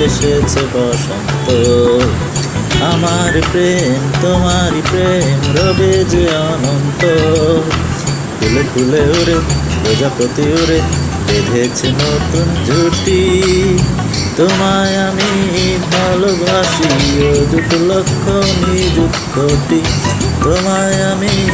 এসেছে বসন্ত। আমার প্রেম তোমারই প্রেম রবে যে অনন্ত। ফুলে ফুলে উড়ে প্রজাপতি উড়ে বেঁধেছে নতুন জুটি। তোমায় আমি ভালোবাসি, অযুত লক্ষ নিযুত কোটি। তোমায় আমি